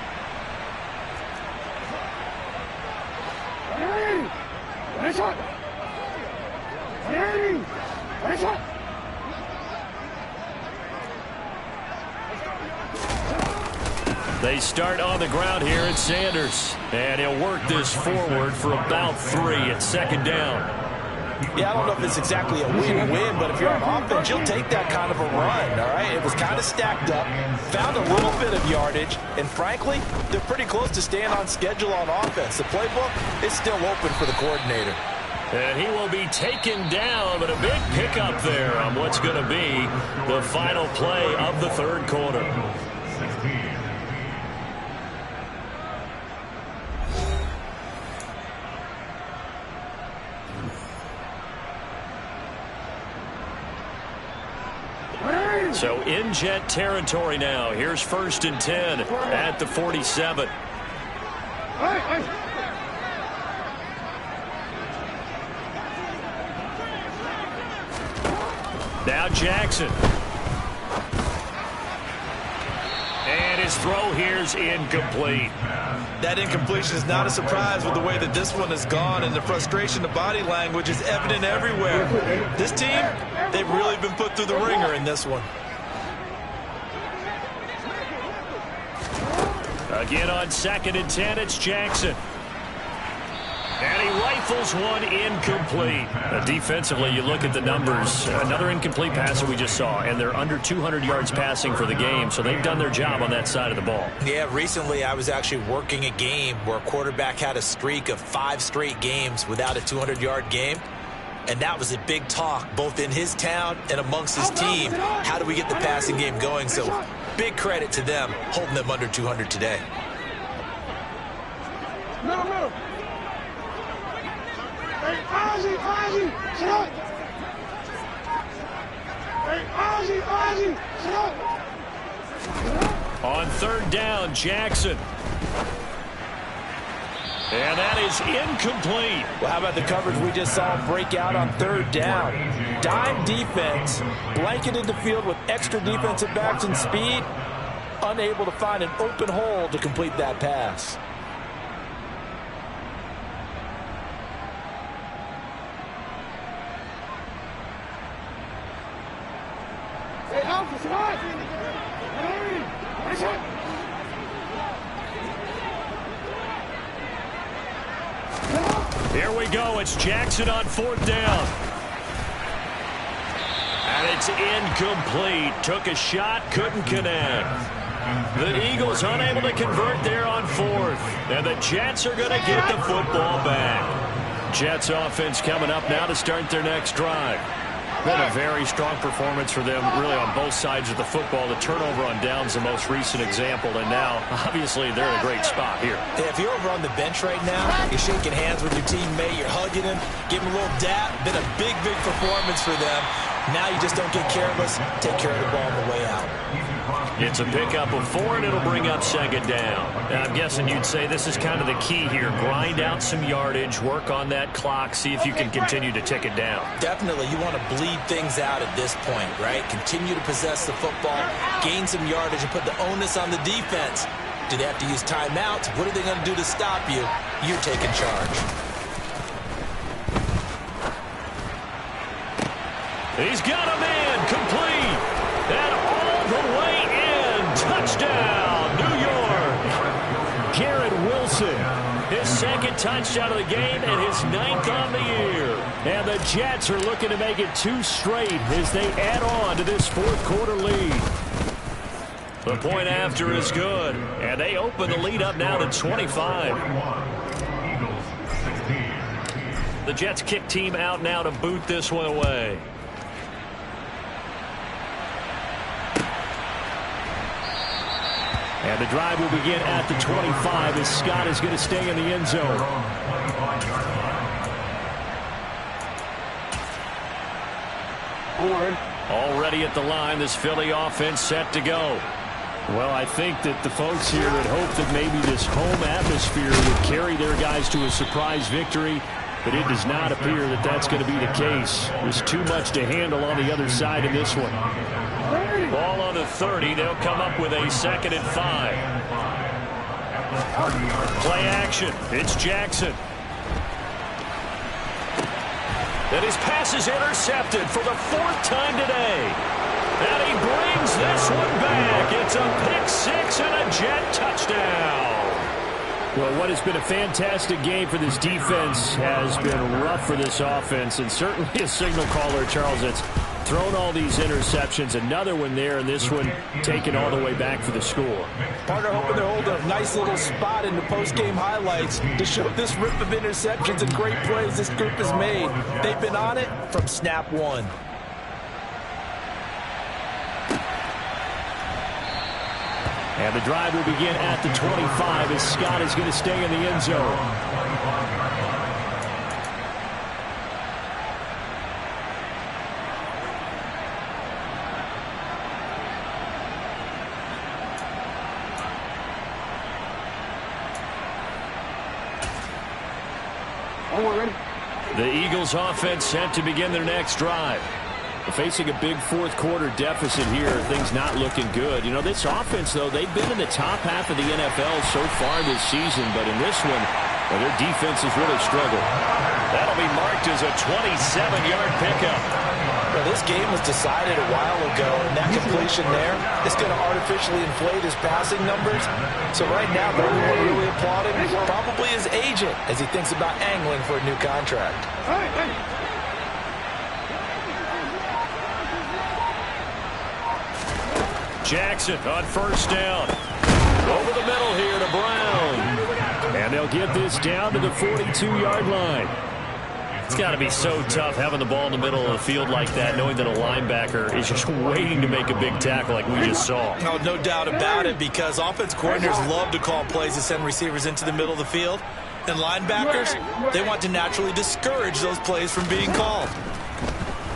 S3: They start on the ground here at Sanders. And he'll work this forward for about 3 at 2nd down.
S5: Yeah, I don't know if it's exactly a win-win, but if you're on offense, you'll take that kind of a run, all right? It was kind of stacked up, found a little bit of yardage, and frankly, they're pretty close to staying on schedule on offense. The playbook is still open for the coordinator.
S3: And he will be taken down, but a big pickup there on what's going to be the final play of the third quarter. So in Jet territory now. Here's 1st and 10 at the 47. Now Jackson. And his throw here's incomplete.
S5: That incompletion is not a surprise with the way that this one has gone, and the frustration, the body language is evident everywhere. This team, they've really been put through the ringer in this one.
S3: Again on 2nd and 10, it's Jackson. And he rifles one incomplete. Defensively, you look at the numbers. Another incomplete pass that we just saw, and they're under 200 yards passing for the game, so they've done their job on that side of the ball.
S5: Yeah, recently I was actually working a game where a quarterback had a streak of 5 straight games without a 200-yard game, and that was a big talk both in his town and amongst his team. How do we get the passing game going? So big credit to them holding them under 200 today.
S6: No. Hey, Ozzie, sit up. Hey, Ozzie, sit up.
S3: On 3rd down, Jackson. And that is incomplete.
S5: Well, how about the coverage we just saw break out on 3rd down? Dime defense, blanketed the field with extra defensive backs and speed, unable to find an open hole to complete that pass.
S3: Here we go. It's Jackson on 4th down. And it's incomplete. Took a shot, couldn't connect. The Eagles unable to convert there on 4th. And the Jets are going to get the football back. Jets offense coming up now to start their next drive. Been a very strong performance for them, really, on both sides of the football. The turnover on downs, the most recent example, and now, obviously, they're in a great spot here.
S5: Yeah, if you're over on the bench right now, you're shaking hands with your teammate, you're hugging him, giving him a little dap. Been a big performance for them. Now you just don't get careless. Take care of the ball on the way out.
S3: It's a pickup of 4, and it'll bring up 2nd down. And I'm guessing you'd say this is kind of the key here. Grind out some yardage, work on that clock, see if you can continue to tick it down.
S5: Definitely. You want to bleed things out at this point, right? Continue to possess the football, gain some yardage, and put the onus on the defense. Do they have to use timeouts? What are they going to do to stop you? You're taking charge.
S3: He's got a man complete. And all the way in. Touchdown, New York. Garrett Wilson. His 2nd touchdown of the game and his 9th on the year. And the Jets are looking to make it 2 straight as they add on to this 4th quarter lead. The point after is good. And they open the lead up now to 25. The Jets kick team out now to boot this one away. And the drive will begin at the 25 as Scott is going to stay in the end zone. Already at the line, this Philly offense set to go. Well, I think that the folks here had hoped that maybe this home atmosphere would carry their guys to a surprise victory, but it does not appear that that's going to be the case. There's too much to handle on the other side in this one. Ball on the 30. They'll come up with a 2nd and 5. Play action. It's Jackson. And his pass is intercepted for the 4th time today. And he brings this one back. It's a pick 6 and a Jet touchdown.
S4: Well, what has been a fantastic game for this defense has been rough for this offense, and certainly a signal caller, Charles, that's thrown all these interceptions. Another one there, and this one taken all the way back for the score.
S5: Partner hoping they'll hold a nice little spot in the post-game highlights to show this rip of interceptions and great plays this group has made. They've been on it from snap one.
S4: And the drive will begin at the 25 as Scott is going to stay in the end zone. The Eagles offense set to begin their next drive. Facing a big fourth quarter deficit here, things not looking good. You know, this offense, though, they've been in the top half of the NFL so far this season, but in this one, well, their defense has really struggled.
S3: That'll be marked as a 27-yard pickup.
S5: Well, this game was decided a while ago, and that completion there is going to artificially inflate his passing numbers. So right now, the only one really applauding probably his agent as he thinks about angling for a new contract.
S3: Jackson on first down. Over the middle here to Brown.
S4: And they'll get this down to the 42-yard line.
S3: It's got to be so tough having the ball in the middle of the field like that, knowing that a linebacker is just waiting to make a big tackle like we just saw.
S5: Oh, no doubt about it, because offense coordinators love to call plays to send receivers into the middle of the field. And linebackers, they want to naturally discourage those plays from being called.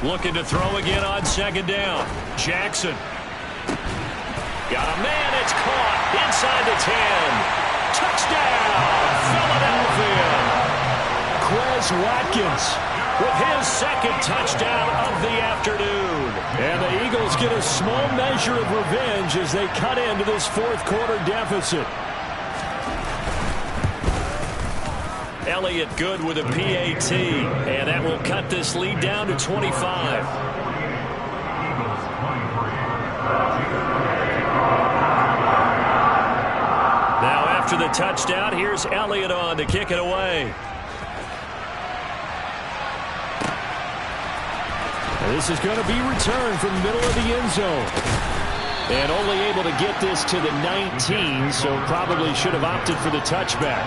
S3: Looking to throw again on second down. Jackson. Got a man, it's caught inside the 10. Touchdown, Philadelphia.
S4: Quez Watkins
S3: With his second touchdown of the afternoon.
S4: And the Eagles get a small measure of revenge as they cut into this fourth quarter deficit.
S3: Elliott good with a PAT. And that will cut this lead down to 25. After the touchdown, here's Elliott on to kick it away.
S4: And this is going to be returned from the middle of the end zone. And only able to get this to the 19, so probably should have opted for the touchback.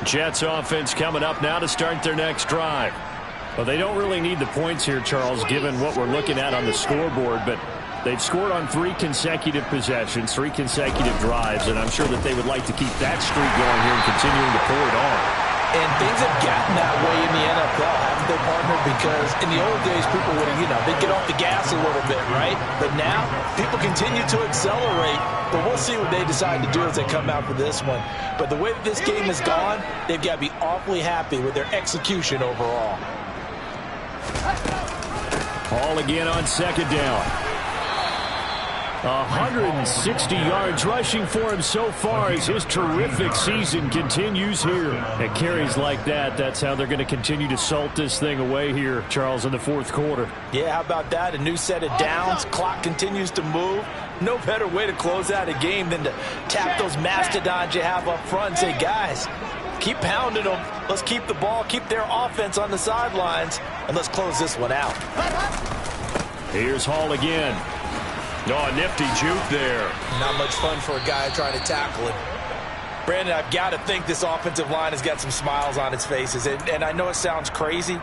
S3: Jets offense coming up now to start their next drive.
S4: Well, they don't really need the points here, Charles, given what we're looking at on the scoreboard, but they've scored on 3 consecutive possessions, 3 consecutive drives, and I'm sure that they would like to keep that streak going here and continuing to pour it on.
S5: And things have gotten that way in the NFL, haven't they, partner? Because in the old days, people would, they'd get off the gas a little bit, right? But now, people continue to accelerate. But we'll see what they decide to do as they come out for this one. But the way that this game has gone, they've got to be awfully happy with their execution overall.
S4: Hall again on second down. 160 yards rushing for him so far as his terrific season continues here. And carries like that, that's how they're going to continue to salt this thing away here, Charles, in the fourth quarter.
S5: Yeah, how about that? A new set of downs. Clock continues to move. No better way to close out a game than to tap those mastodons you have up front and say, guys, keep pounding them. Let's keep the ball, keep their offense on the sidelines, and let's close this one out.
S4: Here's Hall again.
S3: Oh, nifty juke there.
S5: Not much fun for a guy trying to tackle him. Brandon, I've got to think this offensive line has got some smiles on its faces. And I know it sounds crazy,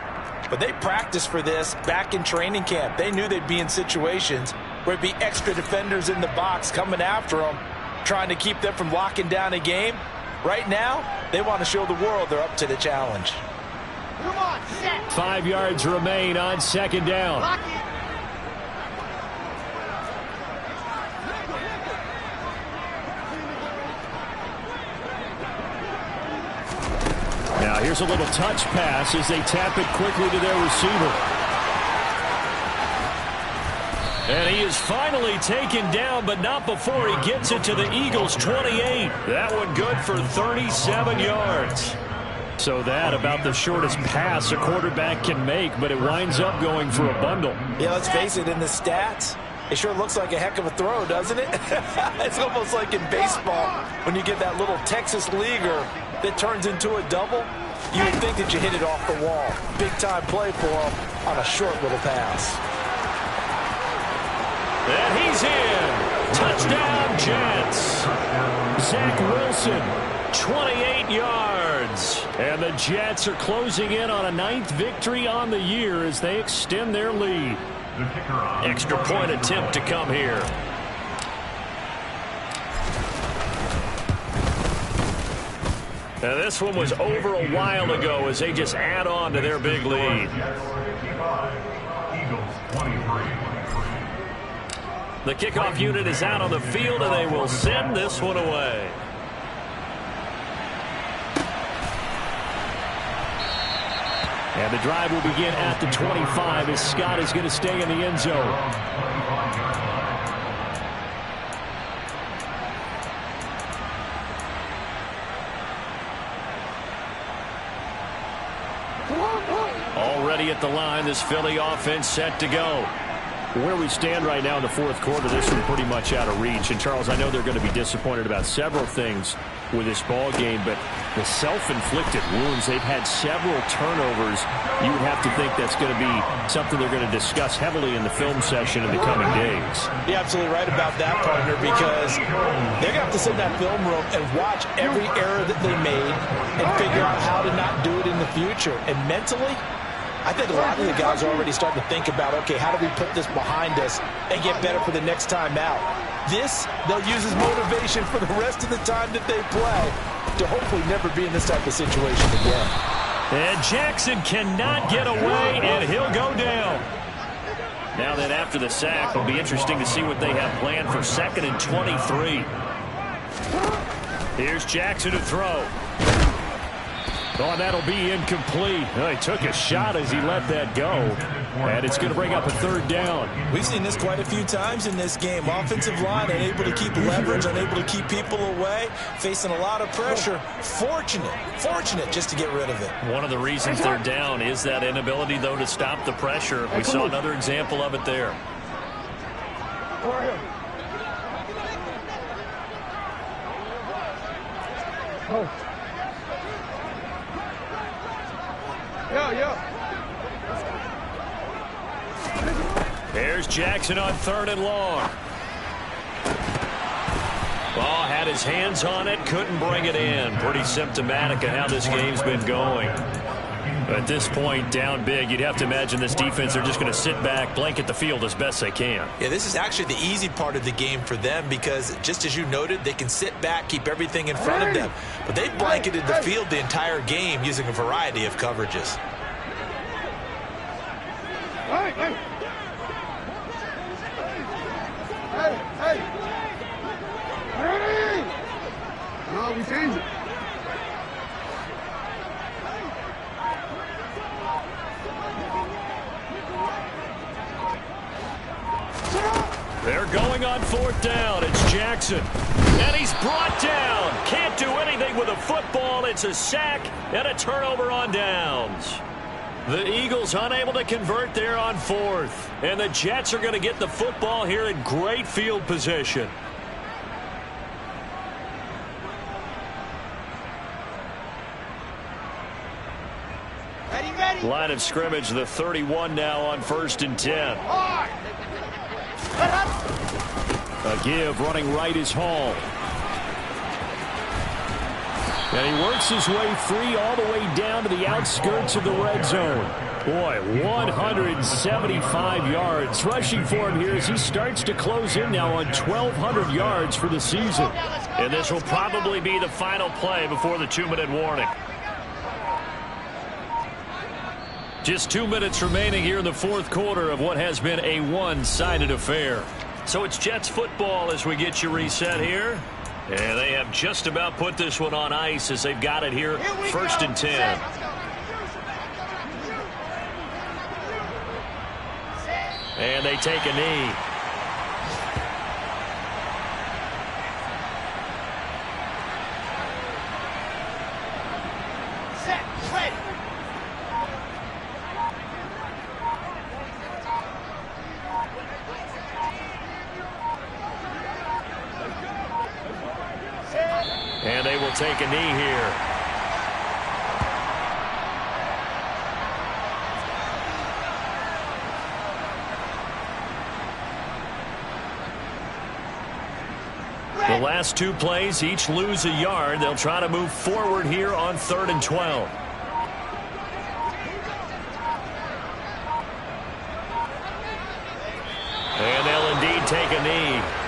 S5: but they practiced for this back in training camp. They knew they'd be in situations where it'd be extra defenders in the box coming after them, trying to keep them from locking down a game. Right now, they want to show the world they're up to the challenge.
S6: Come on, set.
S4: 5 yards remain on second down.
S6: Lock it.
S4: Now here's a little touch pass as they tap it quickly to their receiver.
S3: And he is finally taken down, but not before he gets it to the Eagles' 28. That one good for 37 yards.
S4: So that about the shortest pass a quarterback can make, but it winds up going for a bundle.
S5: Yeah, let's face it, in the stats, it sure looks like a heck of a throw, doesn't it? It's almost like in baseball when you get that little Texas leaguer that turns into a double. You would think that you hit it off the wall. Big-time play for him on a short little pass.
S4: And he's in. Touchdown, Jets. Zach Wilson, 28 yards. And the Jets are closing in on a 9th victory on the year as they extend their lead. Extra point attempt to come here. Now this one was over a while ago as they just add on to their big lead. The kickoff unit is out on the field, and they will send this one away. And the drive will begin at the 25 as Scott is going to stay in the end zone. Already at the line, this Philly offense set to go. Where we stand right now in the fourth quarter, this one pretty much out of reach. And, Charles, I know they're going to be disappointed about several things with this ball game, but the self-inflicted wounds, they've had several turnovers. You would have to think that's going to be something they're going to discuss heavily in the film session in the coming days.
S5: You're absolutely right about that, partner, because they're going to have to sit in that film room and watch every error that they made and figure out how to not do it in the future. And mentally, I think a lot of the guys are already starting to think about, okay, how do we put this behind us and get better for the next time out? This, they'll use as motivation for the rest of the time that they play to hopefully never be in this type of situation again.
S4: And Jackson cannot get away, and he'll go down. Now then, after the sack, it'll be interesting to see what they have planned for 2nd and 23. Here's Jackson to throw. Oh, that'll be incomplete. Oh, he took a shot as he let that go. And it's going to bring up a 3rd down.
S5: We've seen this quite a few times in this game. Offensive line unable to keep leverage, unable to keep people away, facing a lot of pressure. Fortunate just to get rid of it.
S4: One of the reasons they're down is that inability, though, to stop the pressure. We saw another example of it there. There's Jackson on 3rd and long. Ball had his hands on it, couldn't bring it in. Pretty symptomatic of how this game's been going. At this point, down big, you'd have to imagine this defense, they're just going to sit back, blanket the field as best they can.
S5: Yeah, this is actually the easy part of the game for them because, just as you noted, they can sit back, keep everything in front of them. But they blanketed the field the entire game using a variety of coverages.
S6: No, we change it.
S4: They're going on 4th down. It's Jackson. And he's brought down. Can't do anything with a football. It's a sack and a turnover on downs. The Eagles unable to convert there on 4th. And the Jets are going to get the football here in great field position.
S6: Ready.
S4: Line of scrimmage, the 31 now on 1st and 10. A give, running right is Hall. And he works his way free all the way down to the outskirts of the red zone. Boy, 175 yards rushing for him here as he starts to close in now on 1,200 yards for the season. And this will probably be the final play before the 2-minute warning. Just 2 minutes remaining here in the fourth quarter of what has been a one-sided affair. So it's Jets football as we get you reset here. And they have just about put this one on ice as they've got it here 1st and 10. And they take a knee.
S3: take a knee here. The last two plays, each lose a yard. They'll try to move forward here on 3rd and 12. And they'll indeed take a knee.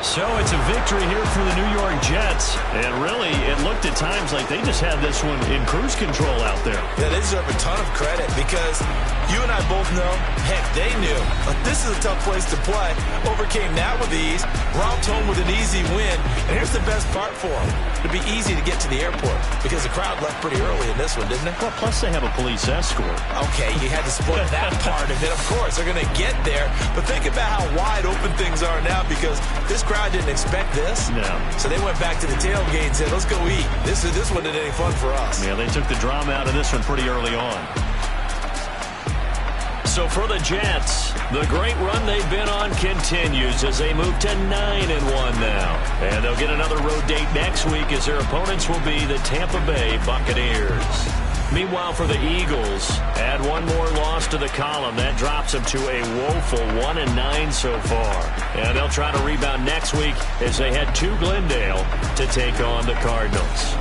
S3: So it's a victory here for the New York Jets. And really, it looked at times like they just had this one in cruise control out there.
S5: Yeah, they deserve a ton of credit because you and I both know, heck, they knew. But this is a tough place to play. Overcame that with ease, romped home with an easy win. And here's the best part for them. It'd be easy to get to the airport because the crowd left pretty early in this one, didn't it?
S3: Well, plus they have a police escort.
S5: Okay, you had to split that part of it. Of course, they're going to get there. But think about how wide open things are now because this crowd didn't expect this.
S3: No.
S5: So they went back to the tailgate and said, let's go eat. This wasn't any fun for us.
S3: Yeah, they took the drama out of this one pretty early on. So for the Jets, the great run they've been on continues as they move to 9-1 now. And they'll get another road date next week as their opponents will be the Tampa Bay Buccaneers. Meanwhile, for the Eagles, add one more loss to the column. That drops them to a woeful 1-9 so far. And they'll try to rebound next week as they head to Glendale to take on the Cardinals.